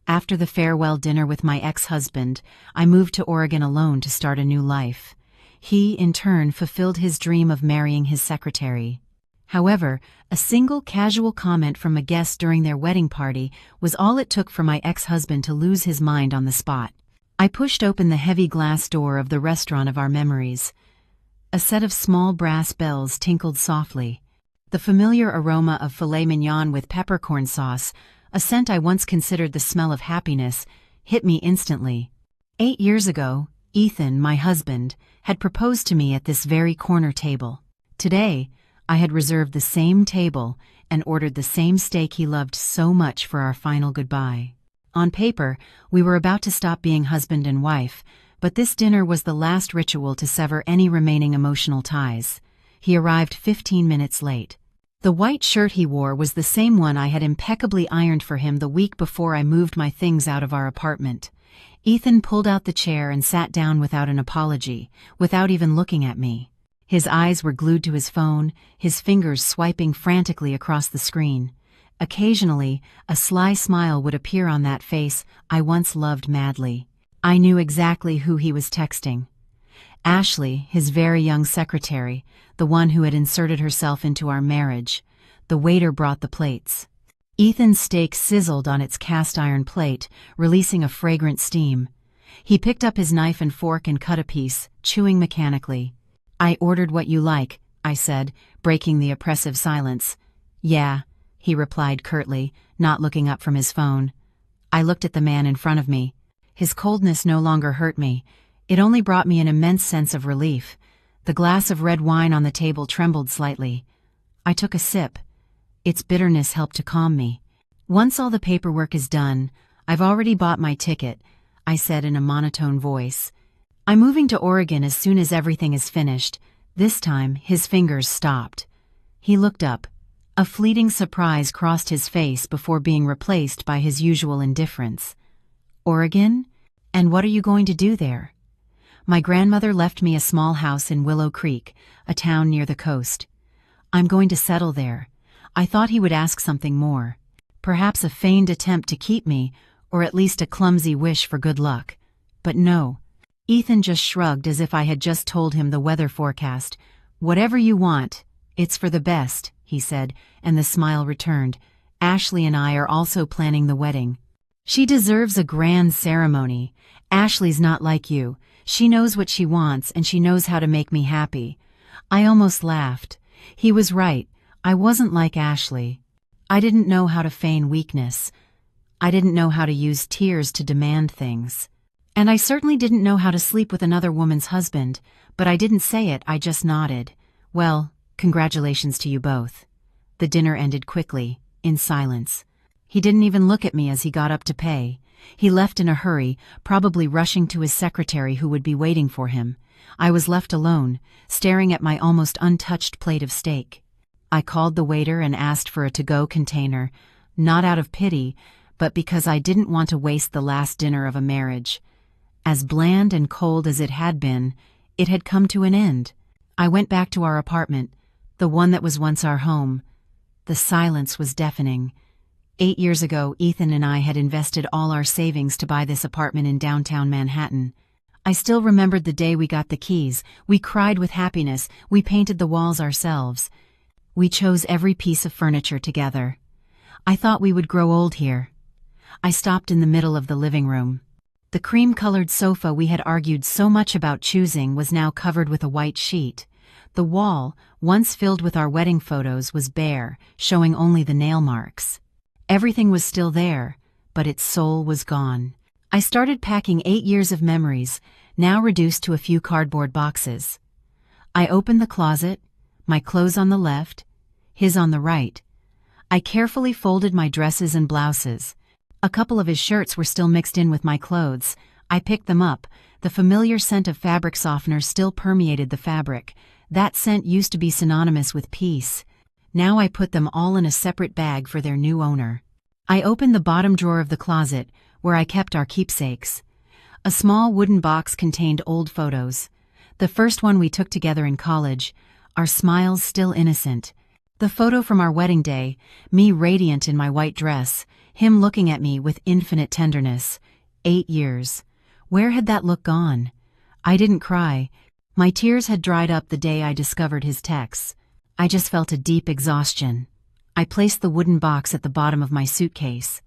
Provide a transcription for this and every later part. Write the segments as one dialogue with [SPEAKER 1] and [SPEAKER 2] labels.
[SPEAKER 1] After the farewell dinner with my ex-husband, I moved to Oregon alone to start a new life. He, in turn, fulfilled his dream of marrying his secretary. However, a single casual comment from a guest during their wedding party was all it took for my ex-husband to lose his mind on the spot. I pushed open the heavy glass door of the restaurant of our memories. A set of small brass bells tinkled softly. The familiar aroma of filet mignon with peppercorn sauce, a scent I once considered the smell of happiness, hit me instantly. 8 years ago, Ethan, my husband, had proposed to me at this very corner table. Today, I had reserved the same table and ordered the same steak he loved so much for our final goodbye. On paper, we were about to stop being husband and wife, but this dinner was the last ritual to sever any remaining emotional ties. He arrived 15 minutes late. The white shirt he wore was the same one I had impeccably ironed for him the week before I moved my things out of our apartment. Ethan pulled out the chair and sat down without an apology, without even looking at me. His eyes were glued to his phone, his fingers swiping frantically across the screen. Occasionally, a sly smile would appear on that face I once loved madly. I knew exactly who he was texting. Ashley, his very young secretary, the one who had inserted herself into our marriage. The waiter brought the plates. Ethan's steak sizzled on its cast-iron plate, releasing a fragrant steam. He picked up his knife and fork and cut a piece, chewing mechanically. "I ordered what you like," I said, breaking the oppressive silence. "Yeah," he replied curtly, not looking up from his phone. I looked at the man in front of me. His coldness no longer hurt me. It only brought me an immense sense of relief. The glass of red wine on the table trembled slightly. I took a sip. Its bitterness helped to calm me. "Once all the paperwork is done, I've already bought my ticket," I said in a monotone voice. "I'm moving to Oregon as soon as everything is finished." This time, his fingers stopped. He looked up. A fleeting surprise crossed his face before being replaced by his usual indifference. "Oregon? And what are you going to do there?" "My grandmother left me a small house in Willow Creek, a town near the coast. I'm going to settle there." I thought he would ask something more. Perhaps a feigned attempt to keep me, or at least a clumsy wish for good luck. But no. Ethan just shrugged as if I had just told him the weather forecast. "Whatever you want, it's for the best," he said, and the smile returned. "Ashley and I are also planning the wedding. She deserves a grand ceremony. Ashley's not like you. She knows what she wants and she knows how to make me happy." I almost laughed. He was right. I wasn't like Ashley. I didn't know how to feign weakness. I didn't know how to use tears to demand things. And I certainly didn't know how to sleep with another woman's husband, but I didn't say it, I just nodded. "Well, congratulations to you both." The dinner ended quickly, in silence. He didn't even look at me as he got up to pay. He left in a hurry, probably rushing to his secretary who would be waiting for him. I was left alone, staring at my almost untouched plate of steak. I called the waiter and asked for a to-go container, not out of pity, but because I didn't want to waste the last dinner of a marriage. As bland and cold as it had been, it had come to an end. I went back to our apartment, the one that was once our home. The silence was deafening. 8 years ago, Ethan and I had invested all our savings to buy this apartment in downtown Manhattan. I still remembered the day we got the keys. We cried with happiness. We painted the walls ourselves. We chose every piece of furniture together. I thought we would grow old here. I stopped in the middle of the living room. The cream-colored sofa we had argued so much about choosing was now covered with a white sheet. The wall, once filled with our wedding photos, was bare, showing only the nail marks. Everything was still there, but its soul was gone. I started packing 8 years of memories, now reduced to a few cardboard boxes. I opened the closet, my clothes on the left, his on the right. I carefully folded my dresses and blouses. A couple of his shirts were still mixed in with my clothes. I picked them up. The familiar scent of fabric softener still permeated the fabric. That scent used to be synonymous with peace. Now I put them all in a separate bag for their new owner. I opened the bottom drawer of the closet, where I kept our keepsakes. A small wooden box contained old photos. The first one we took together in college, our smiles still innocent. The photo from our wedding day, me radiant in my white dress, him looking at me with infinite tenderness. 8 years. Where had that look gone? I didn't cry. My tears had dried up the day I discovered his texts. I just felt a deep exhaustion. I placed the wooden box at the bottom of my suitcase.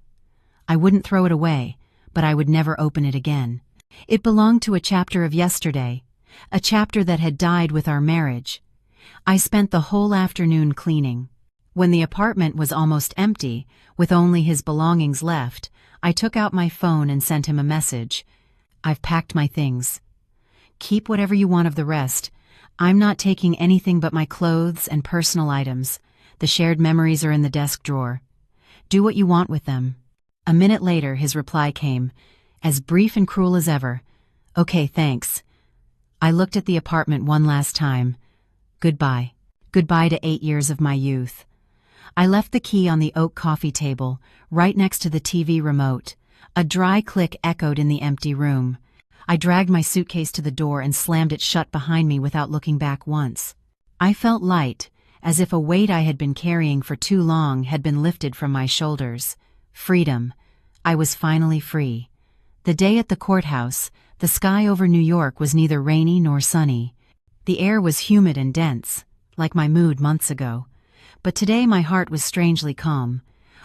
[SPEAKER 1] I wouldn't throw it away, but I would never open it again. It belonged to a chapter of yesterday, a chapter that had died with our marriage. I spent the whole afternoon cleaning. When the apartment was almost empty, with only his belongings left, I took out my phone and sent him a message. I've packed my things. Keep whatever you want of the rest. I'm not taking anything but my clothes and personal items. The shared memories are in the desk drawer. Do what you want with them. A minute later, his reply came, as brief and cruel as ever. Okay, thanks. I looked at the apartment one last time. Goodbye. Goodbye to 8 years of my youth. I left the key on the oak coffee table, right next to the TV remote. A dry click echoed in the empty room. I dragged my suitcase to the door and slammed it shut behind me without looking back once. I felt light, as if a weight I had been carrying for too long had been lifted from my shoulders. Freedom. I was finally free. The day at the courthouse, the sky over New York was neither rainy nor sunny. The air was humid and dense, like my mood months ago. But today my heart was strangely calm.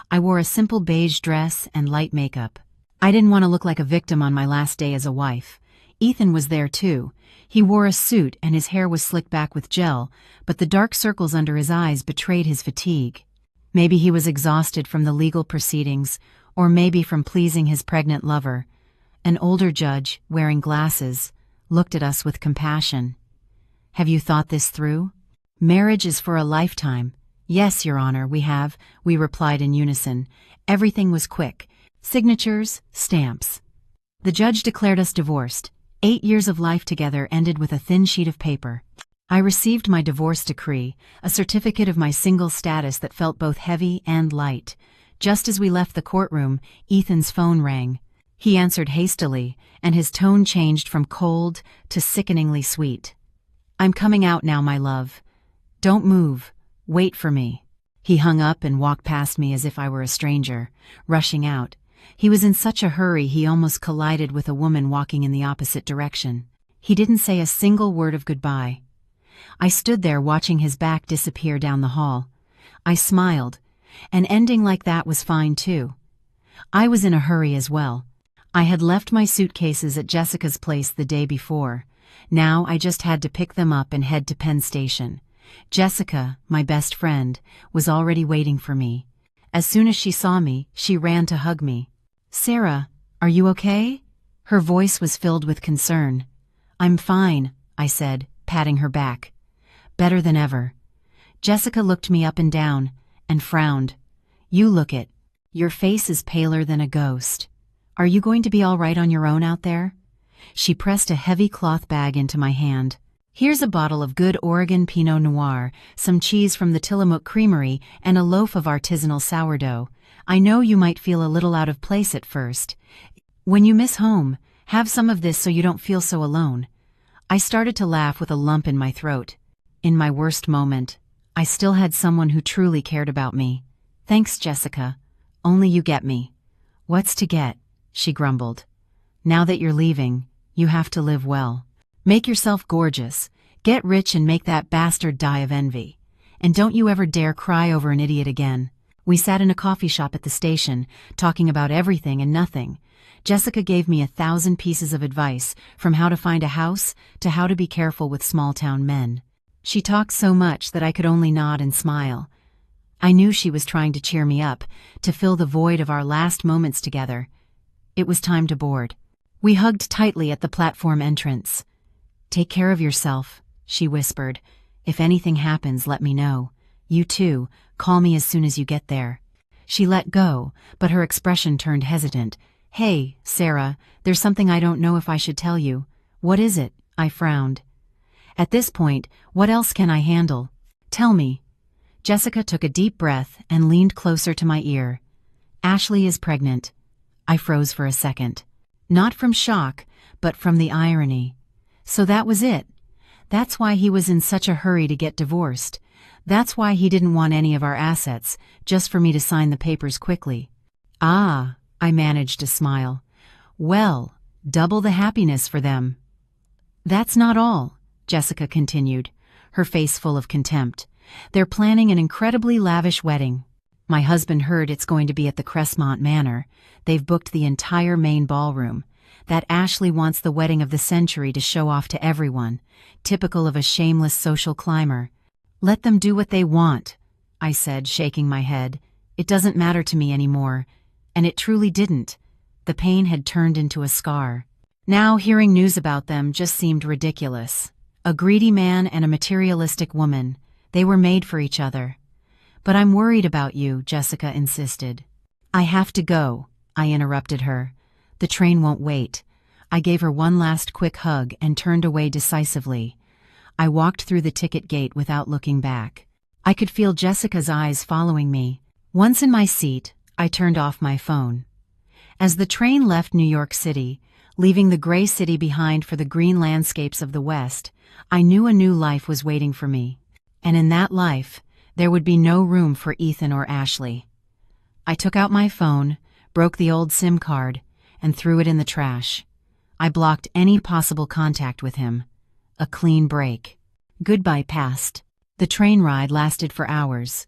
[SPEAKER 1] I wore a simple beige dress and light makeup. I didn't want to look like a victim on my last day as a wife. Ethan was there too. He wore a suit and his hair was slicked back with gel, but the dark circles under his eyes betrayed his fatigue. Maybe he was exhausted from the legal proceedings, or maybe from pleasing his pregnant lover. An older judge, wearing glasses, looked at us with compassion. Have you thought this through? Marriage is for a lifetime. Yes, Your Honor, we have, we replied in unison. Everything was quick. Signatures, stamps. The judge declared us divorced. 8 years of life together ended with a thin sheet of paper. I received my divorce decree, a certificate of my single status that felt both heavy and light. Just as we left the courtroom, Ethan's phone rang. He answered hastily, and his tone changed from cold to sickeningly sweet. I'm coming out now, my love. Don't move. Wait for me. He hung up and walked past me as if I were a stranger, rushing out. He was in such a hurry he almost collided with a woman walking in the opposite direction. He didn't say a single word of goodbye. I stood there watching his back disappear down the hall. I smiled. An ending like that was fine too. I was in a hurry as well. I had left my suitcases at Jessica's place the day before. Now I just had to pick them up and head to Penn Station. Jessica, my best friend, was already waiting for me. As soon as she saw me, she ran to hug me. Sarah, are you okay? Her voice was filled with concern. I'm fine, I said, patting her back. Better than ever. Jessica looked me up and down, and frowned. You look it. Your face is paler than a ghost. Are you going to be all right on your own out there? She pressed a heavy cloth bag into my hand. Here's a bottle of good Oregon Pinot Noir, some cheese from the Tillamook Creamery, and a loaf of artisanal sourdough. I know you might feel a little out of place at first. When you miss home, have some of this so you don't feel so alone. I started to laugh with a lump in my throat. In my worst moment, I still had someone who truly cared about me. Thanks, Jessica. Only you get me. What's to get? She grumbled. Now that you're leaving, you have to live well. Make yourself gorgeous. Get rich and make that bastard die of envy. And don't you ever dare cry over an idiot again. We sat in a coffee shop at the station, talking about everything and nothing. Jessica gave me 1,000 pieces of advice, from how to find a house to how to be careful with small-town men. She talked so much that I could only nod and smile. I knew she was trying to cheer me up, to fill the void of our last moments together. It was time to board. We hugged tightly at the platform entrance. Take care of yourself, she whispered. If anything happens, let me know. You too, call me as soon as you get there. She let go, but her expression turned hesitant. Hey, Sarah, there's something I don't know if I should tell you. What is it? I frowned. At this point, what else can I handle? Tell me. Jessica took a deep breath and leaned closer to my ear. Ashley is pregnant. I froze for a second. Not from shock, but from the irony. So that was it. That's why he was in such a hurry to get divorced. That's why he didn't want any of our assets, just for me to sign the papers quickly. Ah, I managed to smile. Well, double the happiness for them. That's not all, Jessica continued, her face full of contempt. They're planning an incredibly lavish wedding. My husband heard it's going to be at the Crestmont Manor. They've booked the entire main ballroom. That Ashley wants the wedding of the century to show off to everyone, typical of a shameless social climber. Let them do what they want, I said, shaking my head. It doesn't matter to me anymore. And it truly didn't. The pain had turned into a scar. Now hearing news about them just seemed ridiculous. A greedy man and a materialistic woman. They were made for each other. But I'm worried about you, Jessica insisted. I have to go, I interrupted her. The train won't wait. I gave her one last quick hug and turned away decisively. I walked through the ticket gate without looking back. I could feel Jessica's eyes following me. Once in my seat, I turned off my phone. As the train left New York City, leaving the gray city behind for the green landscapes of the West, I knew a new life was waiting for me. And in that life, there would be no room for Ethan or Ashley. I took out my phone, broke the old SIM card, and threw it in the trash. I blocked any possible contact with him. A clean break. Goodbye past. The train ride lasted for hours.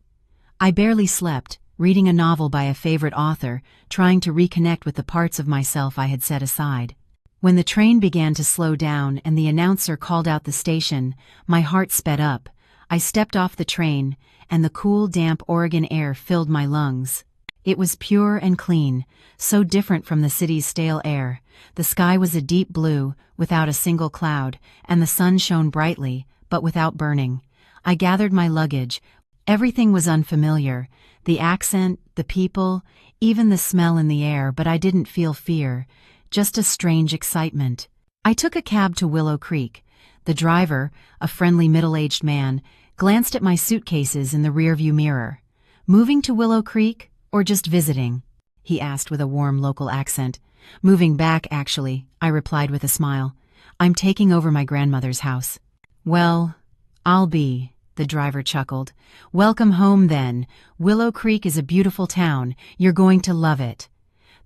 [SPEAKER 1] I barely slept, reading a novel by a favorite author, trying to reconnect with the parts of myself I had set aside. When the train began to slow down and the announcer called out the station, my heart sped up. I stepped off the train, and the cool, damp Oregon air filled my lungs. It was pure and clean, so different from the city's stale air. The sky was a deep blue, without a single cloud, and the sun shone brightly, but without burning. I gathered my luggage. Everything was unfamiliar. The accent, the people, even the smell in the air, but I didn't feel fear, just a strange excitement. I took a cab to Willow Creek. The driver, a friendly middle-aged man, glanced at my suitcases in the rearview mirror. Moving to Willow Creek, or just visiting? He asked with a warm local accent. Moving back, actually, I replied with a smile. I'm taking over my grandmother's house. Well, I'll be, the driver chuckled. Welcome home then. Willow Creek is a beautiful town. You're going to love it.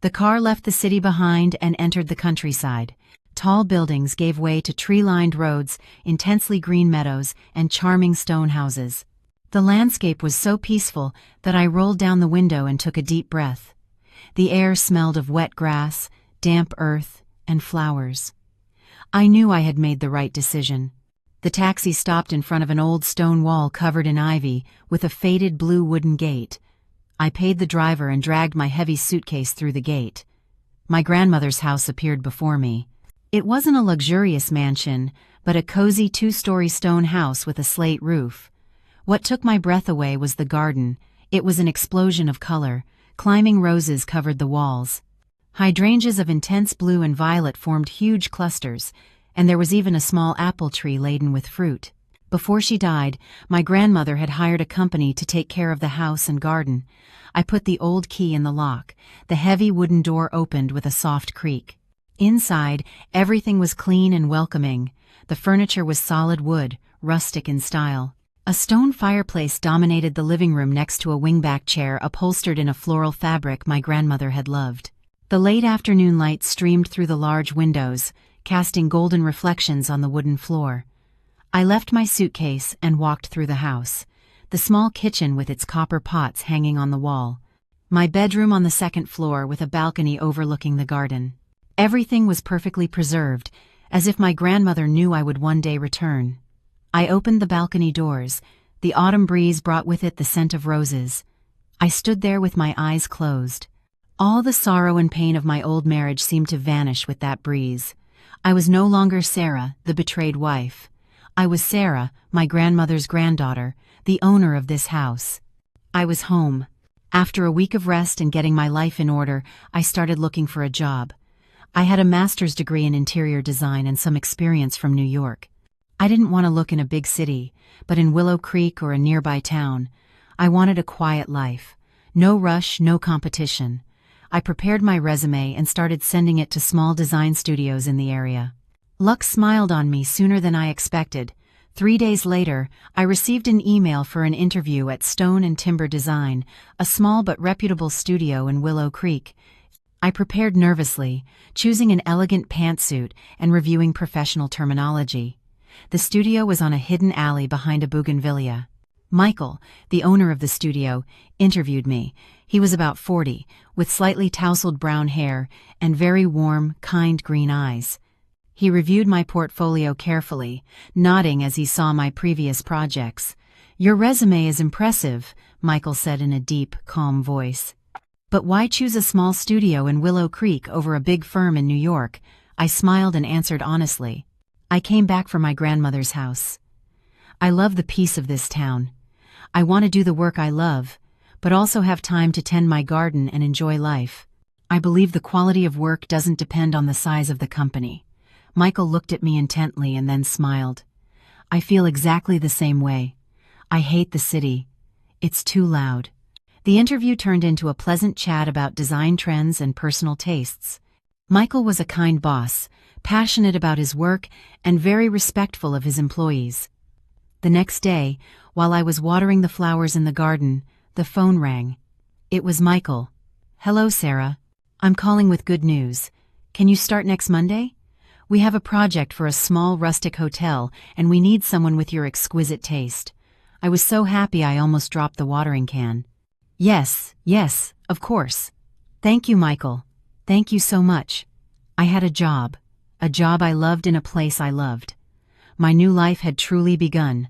[SPEAKER 1] The car left the city behind and entered the countryside. Tall buildings gave way to tree-lined roads, intensely green meadows, and charming stone houses. The landscape was so peaceful that I rolled down the window and took a deep breath. The air smelled of wet grass, damp earth, and flowers. I knew I had made the right decision. The taxi stopped in front of an old stone wall covered in ivy, with a faded blue wooden gate. I paid the driver and dragged my heavy suitcase through the gate. My grandmother's house appeared before me. It wasn't a luxurious mansion, but a cozy two-story stone house with a slate roof. What took my breath away was the garden. It was an explosion of color. Climbing roses covered the walls. Hydrangeas of intense blue and violet formed huge clusters, and there was even a small apple tree laden with fruit. Before she died, my grandmother had hired a company to take care of the house and garden. I put the old key in the lock. The heavy wooden door opened with a soft creak. Inside, everything was clean and welcoming. The furniture was solid wood, rustic in style. A stone fireplace dominated the living room next to a wingback chair upholstered in a floral fabric my grandmother had loved. The late afternoon light streamed through the large windows, casting golden reflections on the wooden floor. I left my suitcase and walked through the house. The small kitchen with its copper pots hanging on the wall. My bedroom on the second floor with a balcony overlooking the garden. Everything was perfectly preserved, as if my grandmother knew I would one day return. I opened the balcony doors. The autumn breeze brought with it the scent of roses. I stood there with my eyes closed. All the sorrow and pain of my old marriage seemed to vanish with that breeze. I was no longer Sarah, the betrayed wife. I was Sarah, my grandmother's granddaughter, the owner of this house. I was home. After a week of rest and getting my life in order, I started looking for a job. I had a master's degree in interior design and some experience from New York. I didn't want to look in a big city, but in Willow Creek or a nearby town. I wanted a quiet life. No rush, no competition. I prepared my resume and started sending it to small design studios in the area. Luck smiled on me sooner than I expected. 3 days later, I received an email for an interview at Stone and Timber Design, a small but reputable studio in Willow Creek. I prepared nervously, choosing an elegant pantsuit and reviewing professional terminology. The studio was on a hidden alley behind a bougainvillea. Michael, the owner of the studio, interviewed me. He was about 40, with slightly tousled brown hair and very warm, kind green eyes. He reviewed my portfolio carefully, nodding as he saw my previous projects. "Your resume is impressive," Michael said in a deep, calm voice. "But why choose a small studio in Willow Creek over a big firm in New York?" I smiled and answered honestly. "I came back from my grandmother's house. I love the peace of this town. I want to do the work I love, but also have time to tend my garden and enjoy life. I believe the quality of work doesn't depend on the size of the company." Michael looked at me intently and then smiled. "I feel exactly the same way. I hate the city. It's too loud." The interview turned into a pleasant chat about design trends and personal tastes. Michael was a kind boss, passionate about his work and very respectful of his employees. The next day, while I was watering the flowers in the garden, the phone rang. It was Michael. "Hello, Sarah. I'm calling with good news. Can you start next Monday? We have a project for a small rustic hotel, and we need someone with your exquisite taste." I was so happy I almost dropped the watering can. Yes, of course. "Thank you, Michael. Thank you so much." I had a job I loved in a place I loved. My new life had truly begun.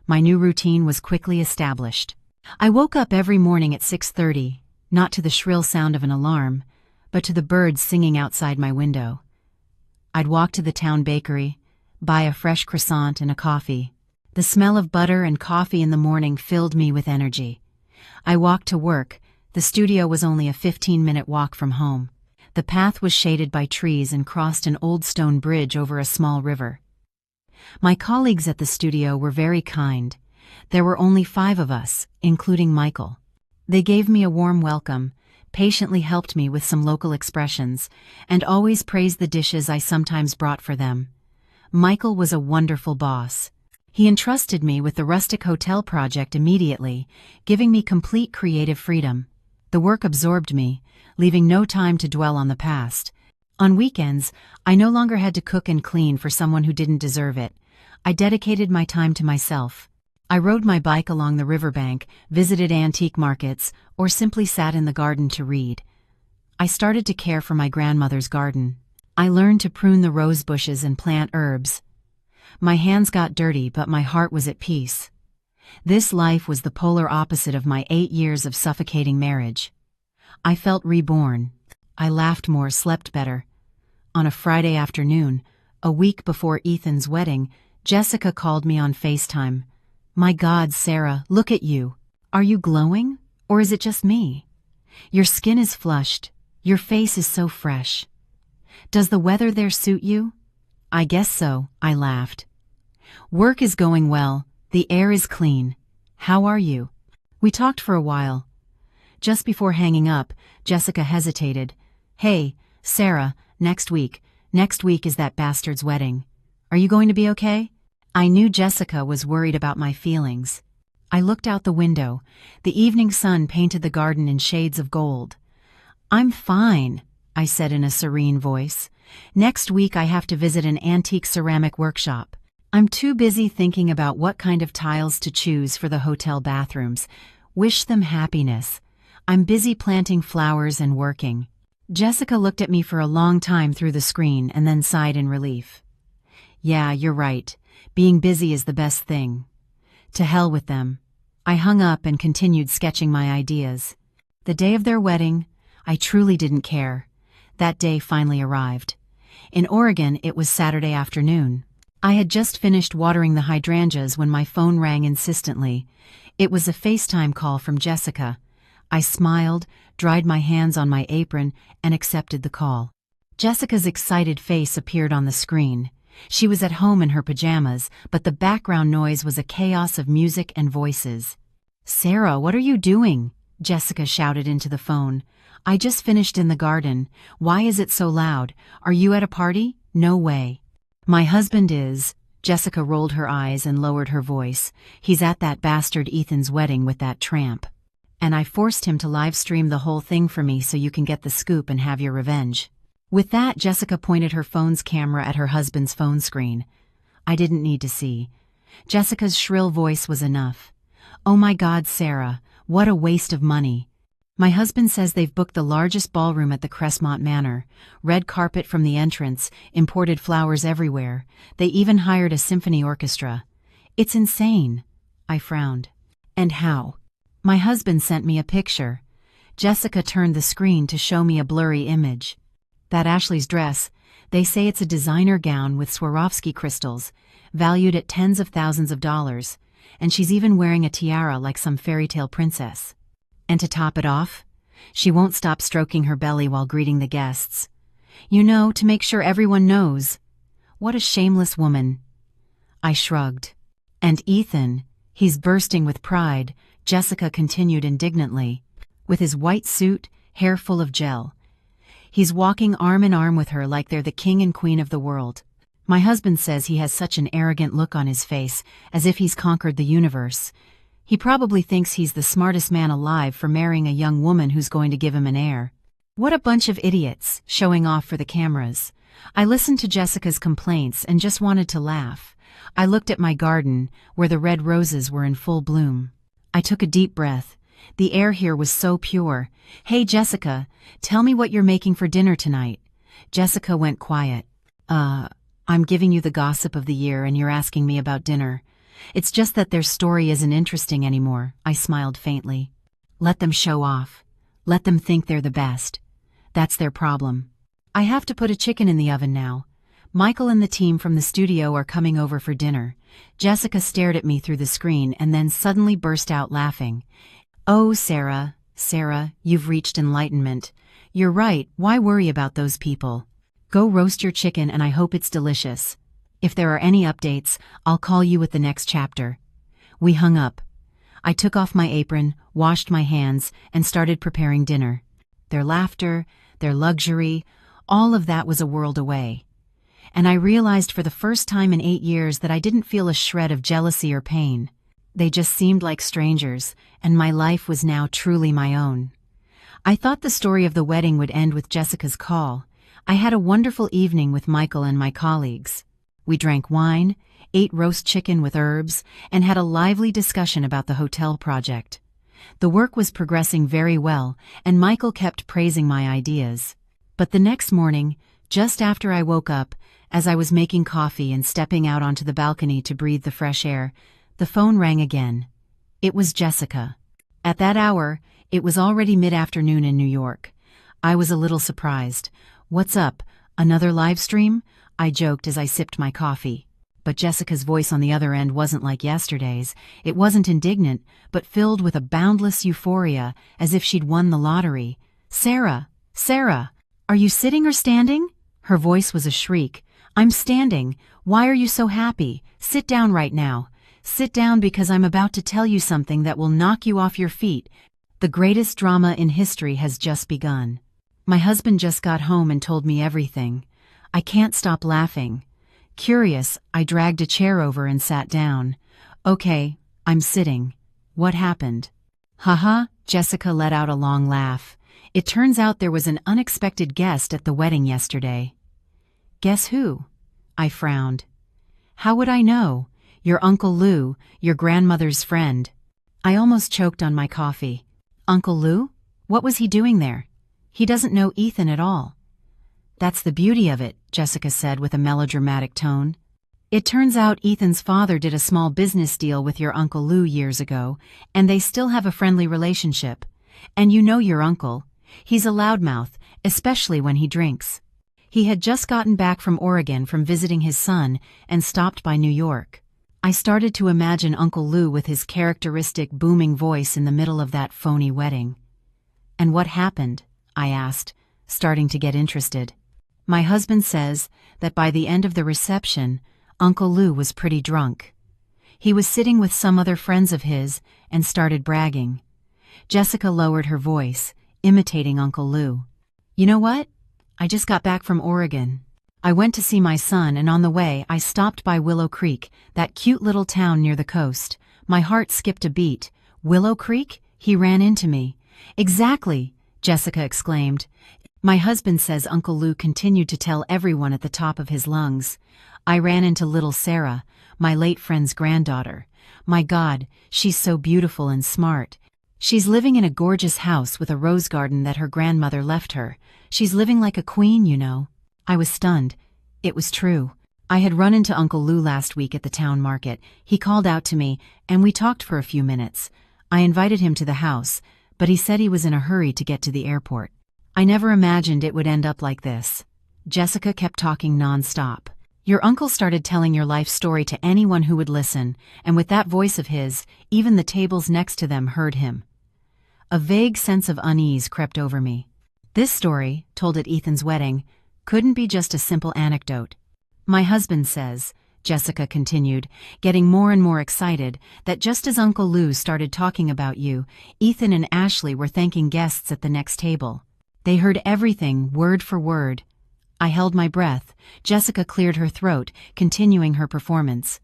[SPEAKER 1] My new routine was quickly established. I woke up every morning at 6:30, not to the shrill sound of an alarm, but to the birds singing outside my window. I'd walk to the town bakery, buy a fresh croissant and a coffee. The smell of butter and coffee in the morning filled me with energy. I walked to work. The studio was only a 15-minute walk from home. The path was shaded by trees and crossed an old stone bridge over a small river. My colleagues at the studio were very kind. There were only 5 of us, including Michael. They gave me a warm welcome, patiently helped me with some local expressions, and always praised the dishes I sometimes brought for them. Michael was a wonderful boss. He entrusted me with the rustic hotel project immediately, giving me complete creative freedom. The work absorbed me, leaving no time to dwell on the past. On weekends, I no longer had to cook and clean for someone who didn't deserve it. I dedicated my time to myself. I rode my bike along the riverbank, visited antique markets, or simply sat in the garden to read. I started to care for my grandmother's garden. I learned to prune the rose bushes and plant herbs. My hands got dirty, but my heart was at peace. This life was the polar opposite of my 8 years of suffocating marriage. I felt reborn. I laughed more, slept better. On a Friday afternoon, a week before Ethan's wedding, Jessica called me on FaceTime. "My God, Sarah, look at you. Are you glowing? Or is it just me? Your skin is flushed. Your face is so fresh. Does the weather there suit you?" "I guess so," I laughed. "Work is going well. The air is clean. How are you?" We talked for a while. Just before hanging up, Jessica hesitated. "Hey, Sarah, next week is that bastard's wedding. Are you going to be okay?" I knew Jessica was worried about my feelings. I looked out the window. The evening sun painted the garden in shades of gold. "I'm fine," I said in a serene voice. "Next week I have to visit an antique ceramic workshop. I'm too busy thinking about what kind of tiles to choose for the hotel bathrooms. Wish them happiness. I'm busy planting flowers and working." Jessica looked at me for a long time through the screen and then sighed in relief. "Yeah, you're right. Being busy is the best thing. To hell with them." I hung up and continued sketching my ideas. The day of their wedding, I truly didn't care. That day finally arrived. In Oregon, it was Saturday afternoon. I had just finished watering the hydrangeas when my phone rang insistently. It was a FaceTime call from Jessica. I smiled, dried my hands on my apron, and accepted the call. Jessica's excited face appeared on the screen. She was at home in her pajamas, but the background noise was a chaos of music and voices. "Sarah, what are you doing?" Jessica shouted into the phone. "I just finished in the garden. Why is it so loud? Are you at a party?" "No way." "My husband is," Jessica rolled her eyes and lowered her voice. He's at that bastard Ethan's wedding with that tramp. And I forced him to live stream the whole thing for me so you can get the scoop and have your revenge. With that, Jessica pointed her phone's camera at her husband's phone screen. I didn't need to see. Jessica's shrill voice was enough. Oh my God, Sarah, what a waste of money. My husband says they've booked the largest ballroom at the Crestmont Manor, red carpet from the entrance, imported flowers everywhere. They even hired a symphony orchestra. It's insane. I frowned. And how? My husband sent me a picture. Jessica turned the screen to show me a blurry image. That Ashley's dress, they say it's a designer gown with Swarovski crystals, valued at tens of thousands of dollars, and she's even wearing a tiara like some fairy tale princess. And to top it off, she won't stop stroking her belly while greeting the guests. You know, to make sure everyone knows. What a shameless woman. I shrugged. And Ethan, he's bursting with pride, Jessica continued indignantly. With his white suit, hair full of gel. He's walking arm in arm with her like they're the king and queen of the world. My husband says he has such an arrogant look on his face, as if he's conquered the universe. He probably thinks he's the smartest man alive for marrying a young woman who's going to give him an heir. What a bunch of idiots, showing off for the cameras. I listened to Jessica's complaints and just wanted to laugh. I looked at my garden, where the red roses were in full bloom. I took a deep breath. The air here was so pure. Hey Jessica, tell me what you're making for dinner tonight. Jessica went quiet. I'm giving you the gossip of the year and you're asking me about dinner. It's just that their story isn't interesting anymore, I smiled faintly. Let them show off. Let them think they're the best. That's their problem. I have to put a chicken in the oven now. Michael and the team from the studio are coming over for dinner. Jessica stared at me through the screen and then suddenly burst out laughing. Oh, Sarah, you've reached enlightenment. You're right, why worry about those people? Go roast your chicken and I hope it's delicious. If there are any updates, I'll call you with the next chapter. We hung up. I took off my apron, washed my hands, and started preparing dinner. Their laughter, their luxury, all of that was a world away. And I realized for the first time in 8 years that I didn't feel a shred of jealousy or pain. They just seemed like strangers, and my life was now truly my own. I thought the story of the wedding would end with Jessica's call. I had a wonderful evening with Michael and my colleagues. We drank wine, ate roast chicken with herbs, and had a lively discussion about the hotel project. The work was progressing very well, and Michael kept praising my ideas. But the next morning, just after I woke up, as I was making coffee and stepping out onto the balcony to breathe the fresh air, the phone rang again. It was Jessica. At that hour, it was already mid-afternoon in New York. I was a little surprised. What's up? Another live stream? I joked as I sipped my coffee. But Jessica's voice on the other end wasn't like yesterday's. It wasn't indignant, but filled with a boundless euphoria, as if she'd won the lottery. Sarah, are you sitting or standing? Her voice was a shriek. I'm standing. Why are you so happy? Sit down right now. Sit down because I'm about to tell you something that will knock you off your feet. The greatest drama in history has just begun. My husband just got home and told me everything. I can't stop laughing. Curious, I dragged a chair over and sat down. Okay, I'm sitting. What happened? Haha, Jessica let out a long laugh. It turns out there was an unexpected guest at the wedding yesterday. Guess who? I frowned. How would I know? Your Uncle Lou, your grandmother's friend. I almost choked on my coffee. Uncle Lou? What was he doing there? He doesn't know Ethan at all. That's the beauty of it, Jessica said with a melodramatic tone. It turns out Ethan's father did a small business deal with your Uncle Lou years ago, and they still have a friendly relationship. And you know your uncle. He's a loudmouth, especially when he drinks. He had just gotten back from Oregon from visiting his son and stopped by New York. I started to imagine Uncle Lou with his characteristic booming voice in the middle of that phony wedding. And what happened? I asked, starting to get interested. My husband says that by the end of the reception, Uncle Lou was pretty drunk. He was sitting with some other friends of his and started bragging. Jessica lowered her voice, imitating Uncle Lou. You know what? I just got back from Oregon. I went to see my son, and on the way I stopped by Willow Creek, that cute little town near the coast. My heart skipped a beat. Willow Creek? He ran into me. Exactly, Jessica exclaimed. My husband says Uncle Lou continued to tell everyone at the top of his lungs. I ran into little Sarah, my late friend's granddaughter. My God, she's so beautiful and smart. She's living in a gorgeous house with a rose garden that her grandmother left her. She's living like a queen, you know. I was stunned. It was true. I had run into Uncle Lou last week at the town market. He called out to me, and we talked for a few minutes. I invited him to the house, but he said he was in a hurry to get to the airport. I never imagined it would end up like this. Jessica kept talking nonstop. Your uncle started telling your life story to anyone who would listen, and with that voice of his, even the tables next to them heard him. A vague sense of unease crept over me. This story, told at Ethan's wedding, couldn't be just a simple anecdote. My husband says, Jessica continued, getting more and more excited, that just as Uncle Lou started talking about you, Ethan and Ashley were thanking guests at the next table. They heard everything, word for word. I held my breath. Jessica cleared her throat, continuing her performance.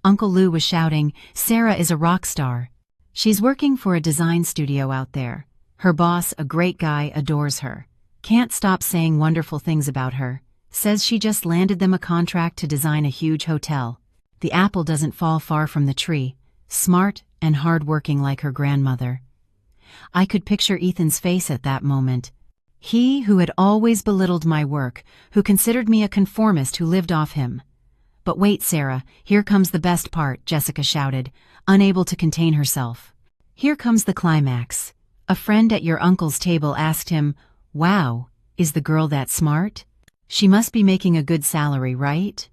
[SPEAKER 1] Uncle Lou was shouting, Sarah is a rock star. She's working for a design studio out there. Her boss, a great guy, adores her. Can't stop saying wonderful things about her. Says she just landed them a contract to design a huge hotel. The apple doesn't fall far from the tree. Smart and hard-working like her grandmother. I could picture Ethan's face at that moment. He who had always belittled my work, who considered me a conformist who lived off him. But wait, Sarah, here comes the best part, Jessica shouted, unable to contain herself. Here comes the climax. A friend at your uncle's table asked him, Wow, is the girl that smart? She must be making a good salary, right?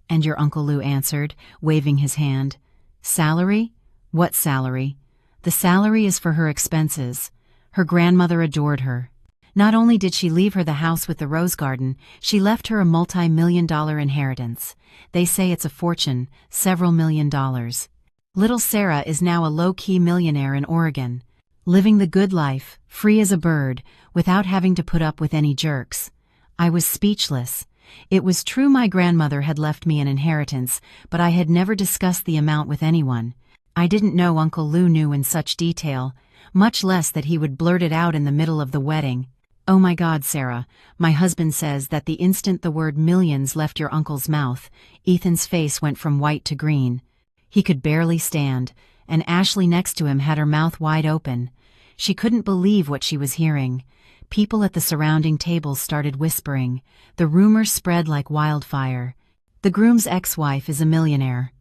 [SPEAKER 1] And your Uncle Lou answered, waving his hand. Salary? What salary? The salary is for her expenses. Her grandmother adored her. Not only did she leave her the house with the rose garden, she left her a multi-million-dollar inheritance. They say it's a fortune, several $1,000,000. Little Sarah is now a low-key millionaire in Oregon, living the good life, free as a bird, without having to put up with any jerks. I was speechless. It was true my grandmother had left me an inheritance, but I had never discussed the amount with anyone. I didn't know Uncle Lou knew in such detail, much less that he would blurt it out in the middle of the wedding. Oh my God, Sarah, my husband says that the instant the word millions left your uncle's mouth, Ethan's face went from white to green. He could barely stand, and Ashley next to him had her mouth wide open. She couldn't believe what she was hearing. People at the surrounding tables started whispering. The rumor spread like wildfire. The groom's ex-wife is a millionaire.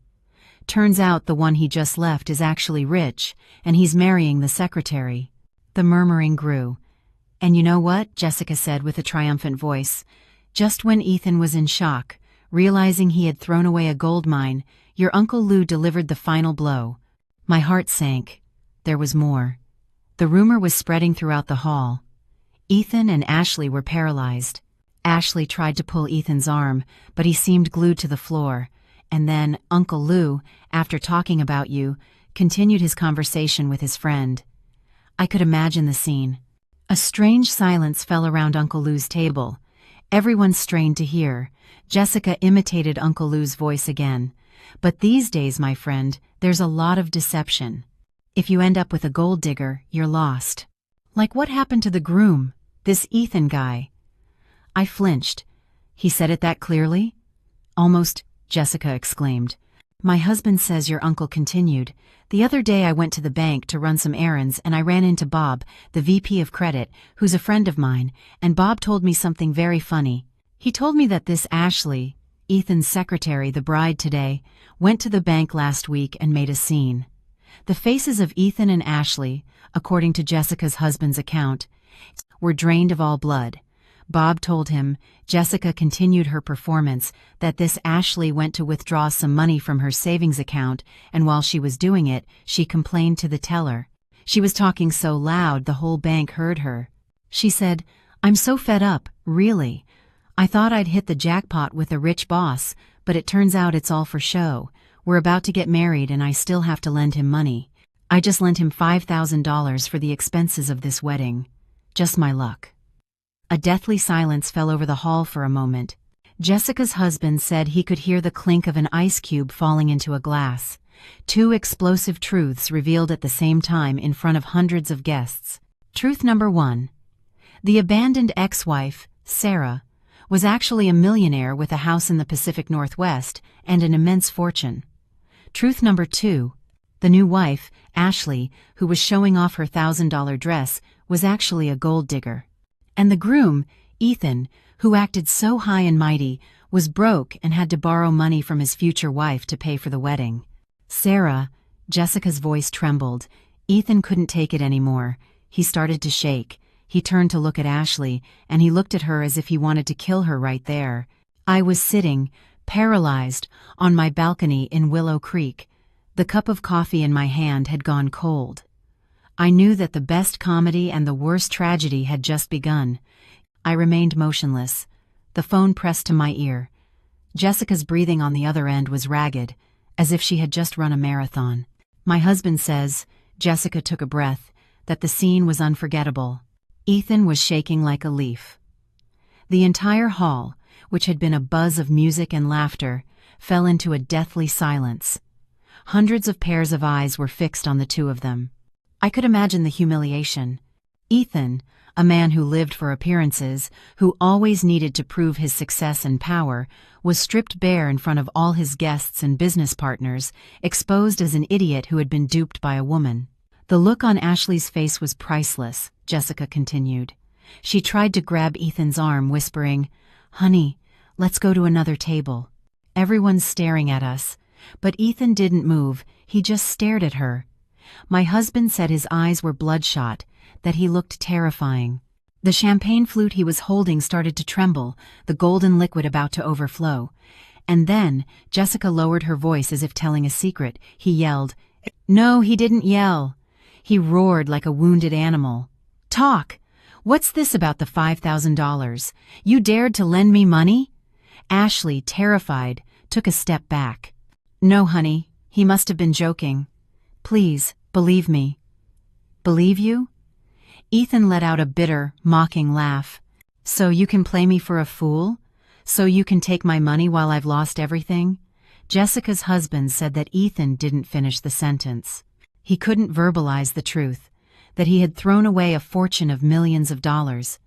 [SPEAKER 1] Turns out the one he just left is actually rich, and he's marrying the secretary. The murmuring grew. And you know what? Jessica said with a triumphant voice. Just when Ethan was in shock, realizing he had thrown away a gold mine, your Uncle Lou delivered the final blow. My heart sank. There was more. The rumor was spreading throughout the hall. Ethan and Ashley were paralyzed. Ashley tried to pull Ethan's arm, but he seemed glued to the floor. And then Uncle Lou, after talking about you, continued his conversation with his friend. I could imagine the scene. A strange silence fell around Uncle Lou's table. Everyone strained to hear. Jessica imitated Uncle Lou's voice again. But these days, my friend, there's a lot of deception. If you end up with a gold digger, you're lost. Like what happened to the groom, this Ethan guy? I flinched. He said it that clearly? Almost, Jessica exclaimed. My husband says your uncle continued. The other day I went to the bank to run some errands and I ran into Bob, the VP of credit, who's a friend of mine, and Bob told me something very funny. He told me that this Ashley, Ethan's secretary, the bride today, went to the bank last week and made a scene. The faces of Ethan and Ashley, according to Jessica's husband's account, were drained of all blood. Bob told him, Jessica continued her performance, that this Ashley went to withdraw some money from her savings account, and while she was doing it, she complained to the teller. She was talking so loud the whole bank heard her. She said, I'm so fed up, really. I thought I'd hit the jackpot with a rich boss, but it turns out it's all for show. We're about to get married and I still have to lend him money. I just lent him $5,000 for the expenses of this wedding. Just my luck. A deathly silence fell over the hall for a moment. Jessica's husband said he could hear the clink of an ice cube falling into a glass. Two explosive truths revealed at the same time in front of hundreds of guests. Truth number 1. The abandoned ex-wife, Sarah, was actually a millionaire with a house in the Pacific Northwest and an immense fortune. Truth number 2. The new wife, Ashley, who was showing off her $1,000 dress, was actually a gold digger. And the groom, Ethan, who acted so high and mighty, was broke and had to borrow money from his future wife to pay for the wedding. Sarah, Jessica's voice trembled. Ethan couldn't take it anymore. He started to shake. He turned to look at Ashley, and he looked at her as if he wanted to kill her right there. I was sitting, paralyzed, on my balcony in Willow Creek. The cup of coffee in my hand had gone cold. I knew that the best comedy and the worst tragedy had just begun. I remained motionless, the phone pressed to my ear. Jessica's breathing on the other end was ragged, as if she had just run a marathon. My husband says, Jessica took a breath, that the scene was unforgettable. Ethan was shaking like a leaf. The entire hall, which had been a buzz of music and laughter, fell into a deathly silence. Hundreds of pairs of eyes were fixed on the two of them. I could imagine the humiliation. Ethan, a man who lived for appearances, who always needed to prove his success and power, was stripped bare in front of all his guests and business partners, exposed as an idiot who had been duped by a woman. The look on Ashley's face was priceless, Jessica continued. She tried to grab Ethan's arm, whispering, "Honey, let's go to another table. Everyone's staring at us." But Ethan didn't move, he just stared at her. My husband said his eyes were bloodshot, that he looked terrifying. The champagne flute he was holding started to tremble, the golden liquid about to overflow. And then, Jessica lowered her voice as if telling a secret. He yelled. No, he didn't yell. He roared like a wounded animal. "Talk! What's this about the $5,000? You dared to lend me money?" Ashley, terrified, took a step back. "No, honey, he must have been joking. Please, believe me." "Believe you?" Ethan let out a bitter, mocking laugh. "So you can play me for a fool? So you can take my money while I've lost everything?" Jessica's husband said that Ethan didn't finish the sentence. He couldn't verbalize the truth, that he had thrown away a fortune of millions of dollars.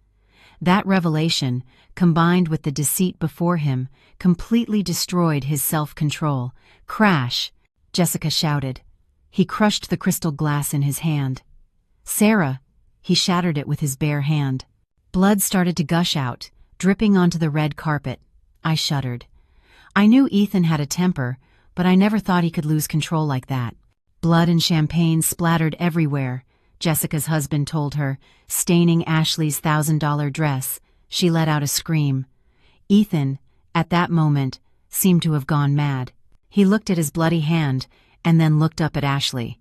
[SPEAKER 1] That revelation, combined with the deceit before him, completely destroyed his self-control. "Crash!" Jessica shouted. He crushed the crystal glass in his hand. "Sarah!" He shattered it with his bare hand. Blood started to gush out, dripping onto the red carpet. I shuddered. I knew Ethan had a temper, but I never thought he could lose control like that. Blood and champagne splattered everywhere, Jessica's husband told her, staining Ashley's $1,000 dress. She let out a scream. Ethan, at that moment, seemed to have gone mad. He looked at his bloody hand, and then looked up at Ashley.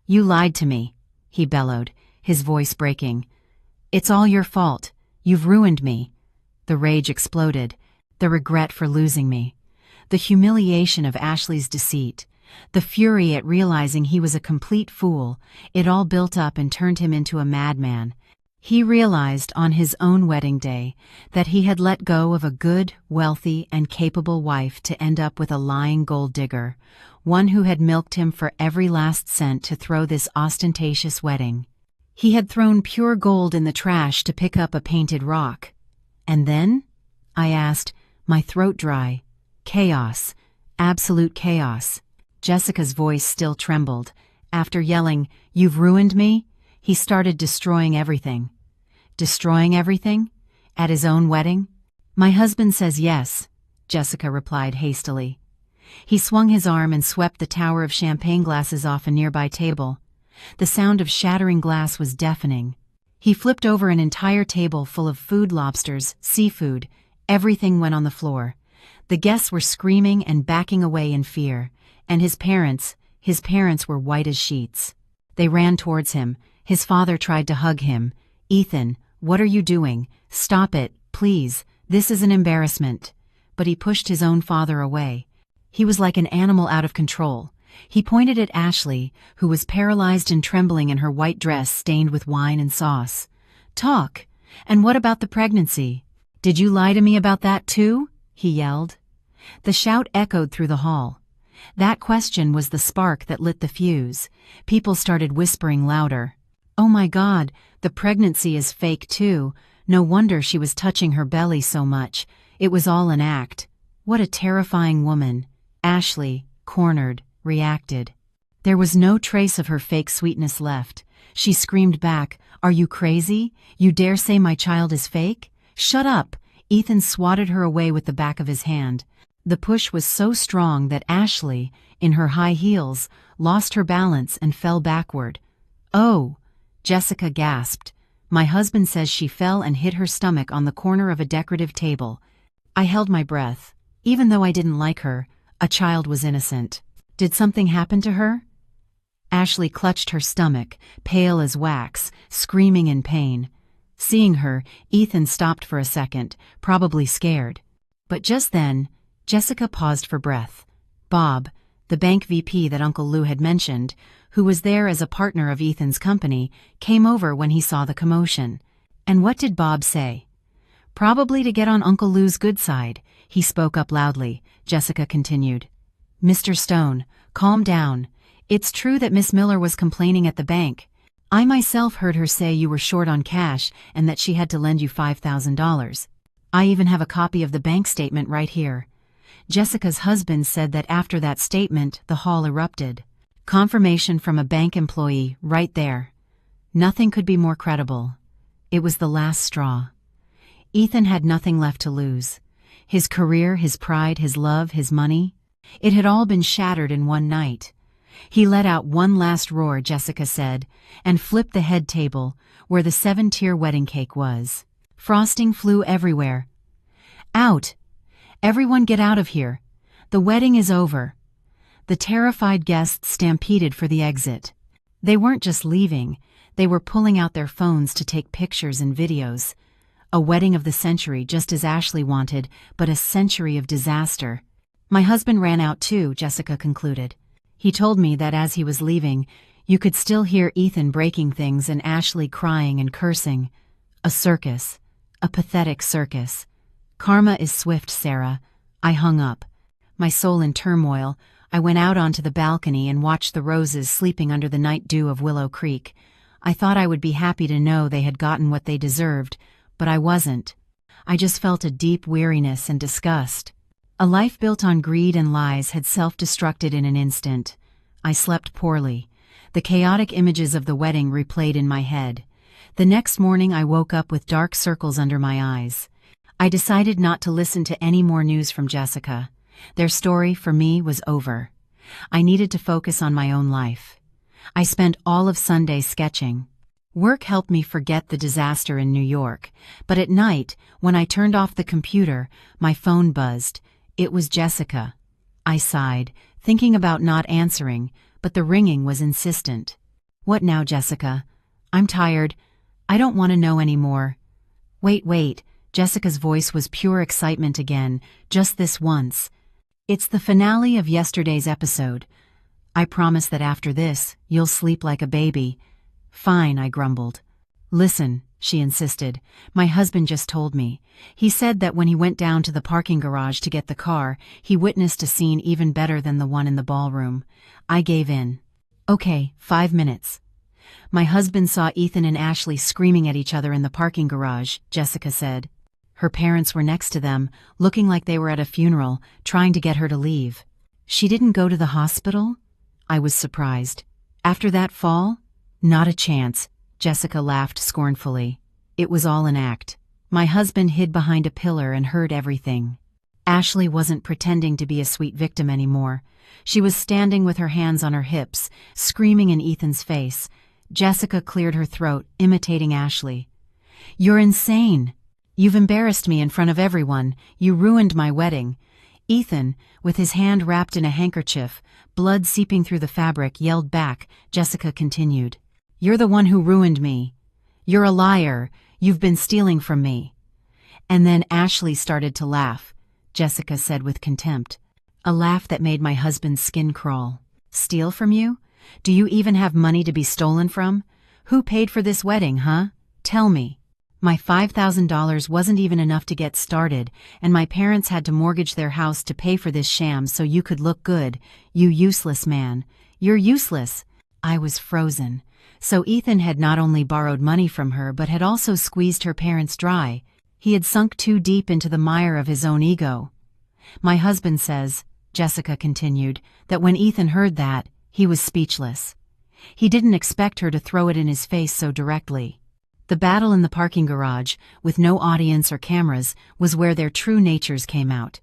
[SPEAKER 1] "You lied to me," he bellowed, his voice breaking. "It's all your fault. You've ruined me." The rage exploded, the regret for losing me, the humiliation of Ashley's deceit, the fury at realizing he was a complete fool. It all built up and turned him into a madman. He realized on his own wedding day that he had let go of a good, wealthy, and capable wife to end up with a lying gold digger, one who had milked him for every last cent to throw this ostentatious wedding. He had thrown pure gold in the trash to pick up a painted rock. And then? I asked, my throat dry. Chaos. Absolute chaos. Jessica's voice still trembled. After yelling, "You've ruined me," he started destroying everything. Destroying everything? At his own wedding? "My husband says yes," Jessica replied hastily. He swung his arm and swept the tower of champagne glasses off a nearby table. The sound of shattering glass was deafening. He flipped over an entire table full of food, lobsters, seafood. Everything went on the floor. The guests were screaming and backing away in fear, and his parents were white as sheets. They ran towards him. His father tried to hug him. "Ethan, what are you doing? Stop it, please. This is an embarrassment." But he pushed his own father away. He was like an animal out of control. He pointed at Ashley, who was paralyzed and trembling in her white dress stained with wine and sauce. "Talk. And what about the pregnancy? Did you lie to me about that too?" he yelled. The shout echoed through the hall. That question was the spark that lit the fuse. People started whispering louder. "Oh my God, the pregnancy is fake too. No wonder she was touching her belly so much. It was all an act." What a terrifying woman. Ashley, cornered, reacted. There was no trace of her fake sweetness left. She screamed back, "Are you crazy? You dare say my child is fake? Shut up!" Ethan swatted her away with the back of his hand. The push was so strong that Ashley, in her high heels, lost her balance and fell backward. "Oh!" Jessica gasped. "My husband says she fell and hit her stomach on the corner of a decorative table." I held my breath. Even though I didn't like her, a child was innocent. Did something happen to her? Ashley clutched her stomach, pale as wax, screaming in pain. Seeing her, Ethan stopped for a second, probably scared. But just then, Jessica paused for breath. Bob, the bank VP that Uncle Lou had mentioned, who was there as a partner of Ethan's company, came over when he saw the commotion. And what did Bob say? "Probably to get on Uncle Lou's good side," he spoke up loudly. Jessica continued. "Mr. Stone, calm down. It's true that Miss Miller was complaining at the bank. I myself heard her say you were short on cash and that she had to lend you $5,000. I even have a copy of the bank statement right here." Jessica's husband said that after that statement, the hall erupted. Confirmation from a bank employee right there. Nothing could be more credible. It was the last straw. Ethan had nothing left to lose. His career, his pride, his love, his money. It had all been shattered in one night. He let out one last roar, Jessica said, and flipped the head table, where the 7-tier wedding cake was. Frosting flew everywhere. "Out! Everyone get out of here! The wedding is over!" The terrified guests stampeded for the exit. They weren't just leaving, they were pulling out their phones to take pictures and videos. A wedding of the century, just as Ashley wanted, but a century of disaster. "My husband ran out too," Jessica concluded. "He told me that as he was leaving, you could still hear Ethan breaking things and Ashley crying and cursing. A circus. A pathetic circus. Karma is swift, Sarah." I hung up. My soul in turmoil, I went out onto the balcony and watched the roses sleeping under the night dew of Willow Creek. I thought I would be happy to know they had gotten what they deserved, but I wasn't. I just felt a deep weariness and disgust. A life built on greed and lies had self-destructed in an instant. I slept poorly. The chaotic images of the wedding replayed in my head. The next morning I woke up with dark circles under my eyes. I decided not to listen to any more news from Jessica. Their story, for me, was over. I needed to focus on my own life. I spent all of Sunday sketching. Work helped me forget the disaster in New York, but at night, when I turned off the computer, my phone buzzed. It was Jessica. I sighed, thinking about not answering, but the ringing was insistent. "What now, Jessica? I'm tired. I don't want to know anymore." Wait. Jessica's voice was pure excitement again, just this once. "It's the finale of yesterday's episode. I promise that after this, you'll sleep like a baby." "Fine," I grumbled. "Listen," she insisted. "My husband just told me. He said that when he went down to the parking garage to get the car, he witnessed a scene even better than the one in the ballroom." I gave in. "Okay, 5 minutes." "My husband saw Ethan and Ashley screaming at each other in the parking garage," Jessica said. Her parents were next to them, looking like they were at a funeral, trying to get her to leave. "She didn't go to the hospital?" I was surprised. "After that fall?" "Not a chance," Jessica laughed scornfully. "It was all an act. My husband hid behind a pillar and heard everything." Ashley wasn't pretending to be a sweet victim anymore. She was standing with her hands on her hips, screaming in Ethan's face. Jessica cleared her throat, imitating Ashley. "You're insane. You've embarrassed me in front of everyone. You ruined my wedding." Ethan, with his hand wrapped in a handkerchief, blood seeping through the fabric, yelled back. Jessica continued. "You're the one who ruined me. You're a liar. You've been stealing from me." And then Ashley started to laugh, Jessica said with contempt. A laugh that made my husband's skin crawl. "Steal from you? Do you even have money to be stolen from? Who paid for this wedding, huh? Tell me." My $5,000 wasn't even enough to get started, and my parents had to mortgage their house to pay for this sham so you could look good. You useless man. You're useless. I was frozen. So Ethan had not only borrowed money from her but had also squeezed her parents dry. He had sunk too deep into the mire of his own ego. My husband says, Jessica continued, that when Ethan heard that, he was speechless. He didn't expect her to throw it in his face so directly. The battle in the parking garage, with no audience or cameras, was where their true natures came out.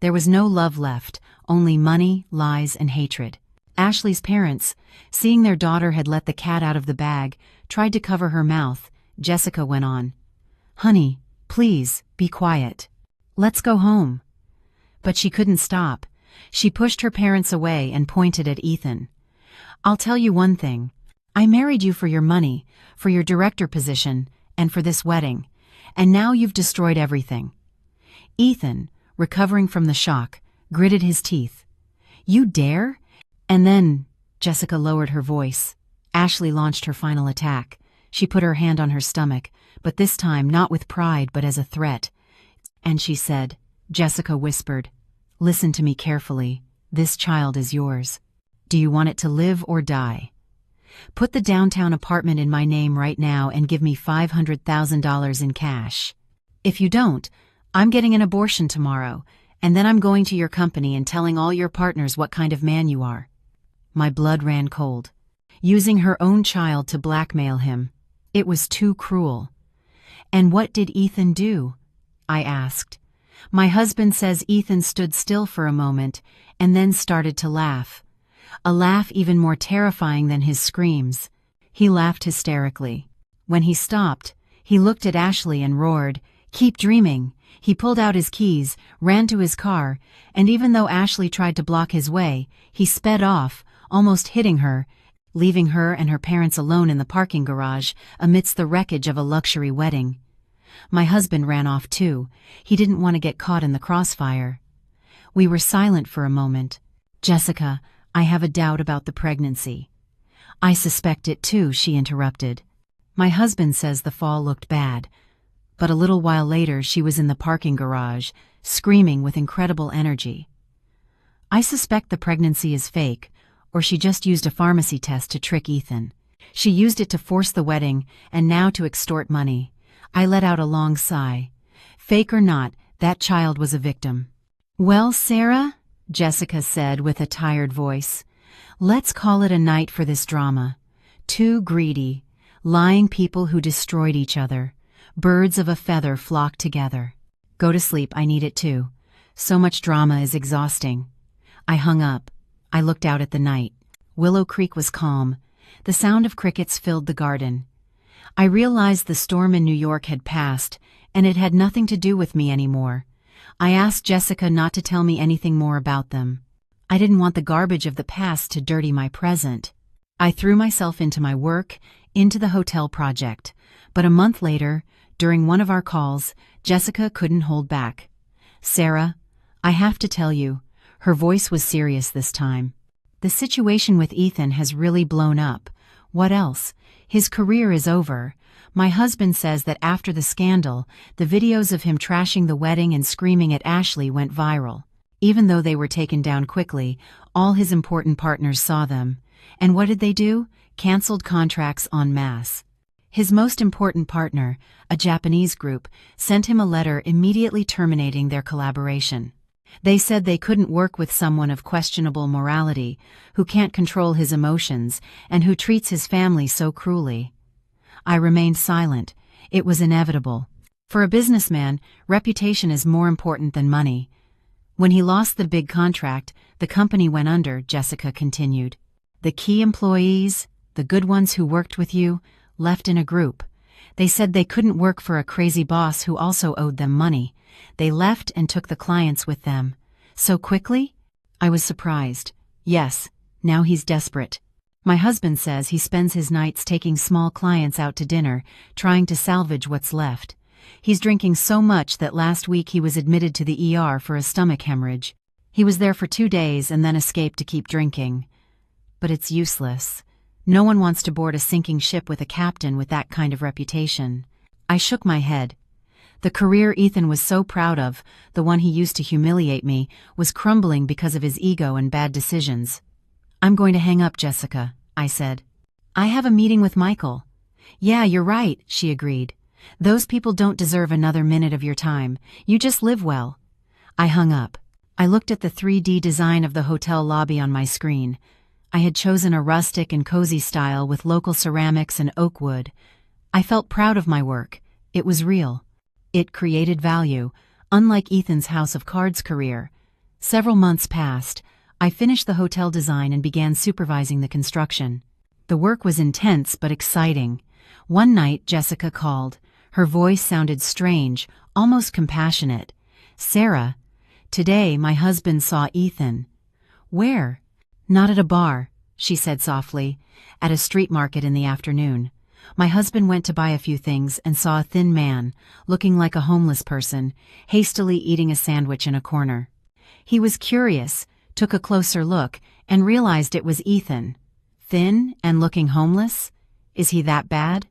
[SPEAKER 1] There was no love left, only money, lies, and hatred. Ashley's parents, seeing their daughter had let the cat out of the bag, tried to cover her mouth. Jessica went on. Honey, please, be quiet. Let's go home. But she couldn't stop. She pushed her parents away and pointed at Ethan. I'll tell you one thing. I married you for your money, for your director position, and for this wedding. And now you've destroyed everything. Ethan, recovering from the shock, gritted his teeth. You dare? And then, Jessica lowered her voice. Ashley launched her final attack. She put her hand on her stomach, but this time not with pride but as a threat. And she said, Jessica whispered, listen to me carefully. This child is yours. Do you want it to live or die? Put the downtown apartment in my name right now and give me $500,000 in cash. If you don't, I'm getting an abortion tomorrow, and then I'm going to your company and telling all your partners what kind of man you are. My blood ran cold. Using her own child to blackmail him. It was too cruel. And what did Ethan do? I asked. My husband says Ethan stood still for a moment and then started to laugh. A laugh even more terrifying than his screams. He laughed hysterically. When he stopped, he looked at Ashley and roared, Keep dreaming. He pulled out his keys, ran to his car, and even though Ashley tried to block his way, he sped off, almost hitting her, leaving her and her parents alone in the parking garage amidst the wreckage of a luxury wedding. My husband ran off too. He didn't want to get caught in the crossfire. We were silent for a moment. Jessica, I have a doubt about the pregnancy. I suspect it too, she interrupted. My husband says the fall looked bad, but a little while later she was in the parking garage, screaming with incredible energy. I suspect the pregnancy is fake, or she just used a pharmacy test to trick Ethan. She used it to force the wedding and now to extort money. I let out a long sigh. Fake or not, that child was a victim. Well, Sarah, Jessica said with a tired voice, let's call it a night for this drama. Two greedy, lying people who destroyed each other. Birds of a feather flocked together. Go to sleep, I need it too. So much drama is exhausting. I hung up. I looked out at the night. Willow Creek was calm. The sound of crickets filled the garden. I realized the storm in New York had passed, and it had nothing to do with me anymore. I asked Jessica not to tell me anything more about them. I didn't want the garbage of the past to dirty my present. I threw myself into my work, into the hotel project. But a month later, during one of our calls, Jessica couldn't hold back. Sarah, I have to tell you, her voice was serious this time. The situation with Ethan has really blown up. What else? His career is over. My husband says that after the scandal, the videos of him trashing the wedding and screaming at Ashley went viral. Even though they were taken down quickly, all his important partners saw them. And what did they do? Canceled contracts en masse. His most important partner, a Japanese group, sent him a letter immediately terminating their collaboration. They said they couldn't work with someone of questionable morality, who can't control his emotions, and who treats his family so cruelly. I remained silent. It was inevitable. For a businessman, reputation is more important than money. When he lost the big contract, the company went under, Jessica continued. The key employees, the good ones who worked with you, left in a group. They said they couldn't work for a crazy boss who also owed them money. They left and took the clients with them. So quickly? I was surprised. Yes, now he's desperate. My husband says he spends his nights taking small clients out to dinner, trying to salvage what's left. He's drinking so much that last week he was admitted to the ER for a stomach hemorrhage. He was there for 2 days and then escaped to keep drinking. But it's useless. No one wants to board a sinking ship with a captain with that kind of reputation. I shook my head. The career Ethan was so proud of, the one he used to humiliate me, was crumbling because of his ego and bad decisions. "I'm going to hang up, Jessica," I said. "I have a meeting with Michael." "Yeah, you're right," she agreed. "Those people don't deserve another minute of your time. You just live well." I hung up. I looked at the 3D design of the hotel lobby on my screen. I had chosen a rustic and cozy style with local ceramics and oak wood. I felt proud of my work. It was real. It created value, unlike Ethan's House of Cards career. Several months passed. I finished the hotel design and began supervising the construction. The work was intense but exciting. One night, Jessica called. Her voice sounded strange, almost compassionate. "Sarah, today my husband saw Ethan." "Where?" "Not at a bar," she said softly. "At a street market in the afternoon. My husband went to buy a few things and saw a thin man, looking like a homeless person, hastily eating a sandwich in a corner. He was curious, took a closer look, and realized it was Ethan. Thin and looking homeless? Is he that bad?"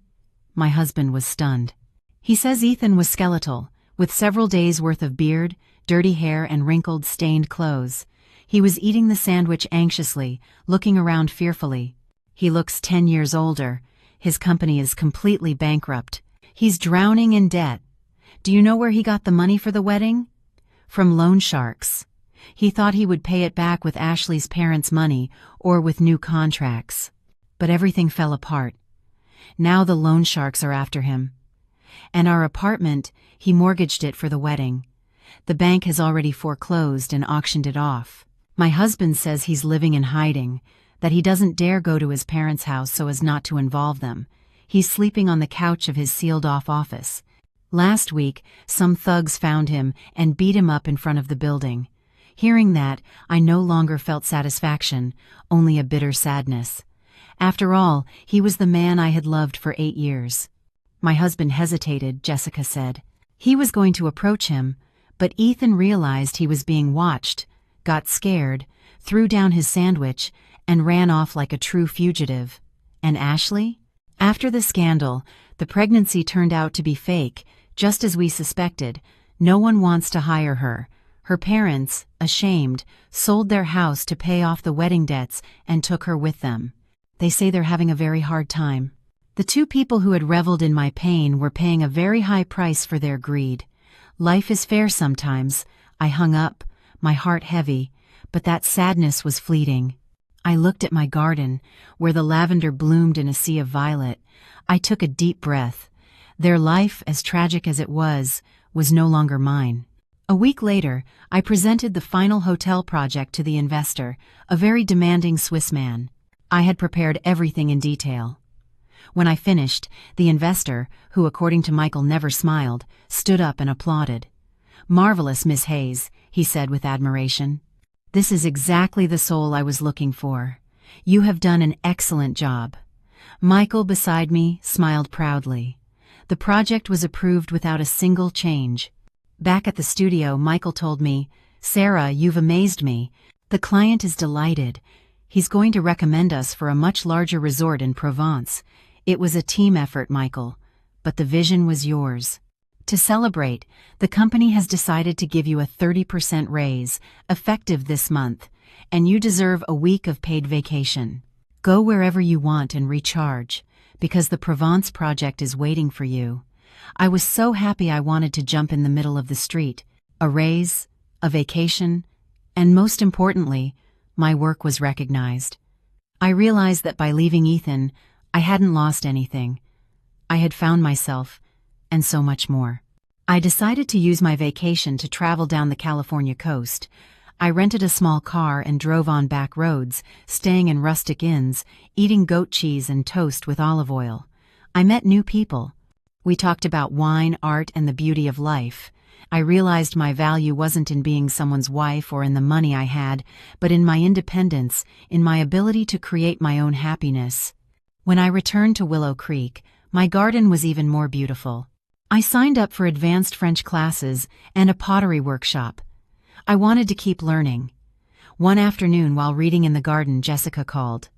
[SPEAKER 1] My husband was stunned. He says Ethan was skeletal, with several days' worth of beard, dirty hair, and wrinkled, stained clothes. He was eating the sandwich anxiously, looking around fearfully. "He looks 10 years older. His company is completely bankrupt. He's drowning in debt. Do you know where he got the money for the wedding? From loan sharks. He thought he would pay it back with Ashley's parents' money or with new contracts. But everything fell apart. Now the loan sharks are after him. And our apartment, he mortgaged it for the wedding. The bank has already foreclosed and auctioned it off. My husband says he's living in hiding, that he doesn't dare go to his parents' house so as not to involve them. He's sleeping on the couch of his sealed-off office. Last week, some thugs found him and beat him up in front of the building. Hearing that, I no longer felt satisfaction, only a bitter sadness. After all, he was the man I had loved for 8 years. My husband hesitated, Jessica said. He was going to approach him, but Ethan realized he was being watched, got scared, threw down his sandwich, and ran off like a true fugitive. And Ashley? After the scandal, the pregnancy turned out to be fake, just as we suspected. No one wants to hire her. Her parents, ashamed, sold their house to pay off the wedding debts and took her with them. They say they're having a very hard time. The 2 people who had reveled in my pain were paying a very high price for their greed. Life is fair sometimes. I hung up, my heart heavy, but that sadness was fleeting. I looked at my garden, where the lavender bloomed in a sea of violet. I took a deep breath. Their life, as tragic as it was no longer mine. A week later, I presented the final hotel project to the investor, a very demanding Swiss man. I had prepared everything in detail. When I finished, the investor, who according to Michael never smiled, stood up and applauded. "Marvelous, Miss Hayes," he said with admiration. "This is exactly the soul I was looking for. You have done an excellent job." Michael, beside me, smiled proudly. The project was approved without a single change. Back at the studio, Michael told me, "Sarah, you've amazed me. The client is delighted. He's going to recommend us for a much larger resort in Provence. It was a team effort, Michael, but the vision was yours. To celebrate, the company has decided to give you a 30% raise, effective this month, and you deserve a week of paid vacation. Go wherever you want and recharge, because the Provence project is waiting for you." I was so happy I wanted to jump in the middle of the street. A raise, a vacation, and most importantly, my work was recognized. I realized that by leaving Ethan, I hadn't lost anything. I had found myself, and so much more. I decided to use my vacation to travel down the California coast. I rented a small car and drove on back roads, staying in rustic inns, eating goat cheese and toast with olive oil. I met new people. We talked about wine, art, and the beauty of life. I realized my value wasn't in being someone's wife or in the money I had, but in my independence, in my ability to create my own happiness. When I returned to Willow Creek, my garden was even more beautiful. I signed up for advanced French classes and a pottery workshop. I wanted to keep learning. One afternoon while reading in the garden, Jessica called.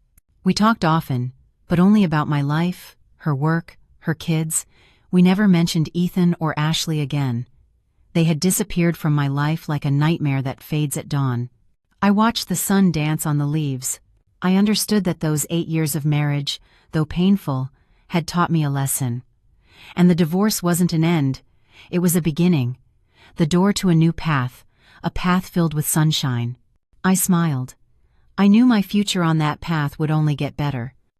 [SPEAKER 1] We talked often, but only about my life, her work, her kids. We never mentioned Ethan or Ashley again. They had disappeared from my life like a nightmare that fades at dawn. I watched the sun dance on the leaves. I understood that those 8 years of marriage, though painful, had taught me a lesson. And the divorce wasn't an end. It was a beginning. The door to a new path, a path filled with sunshine. I smiled. I knew my future on that path would only get better.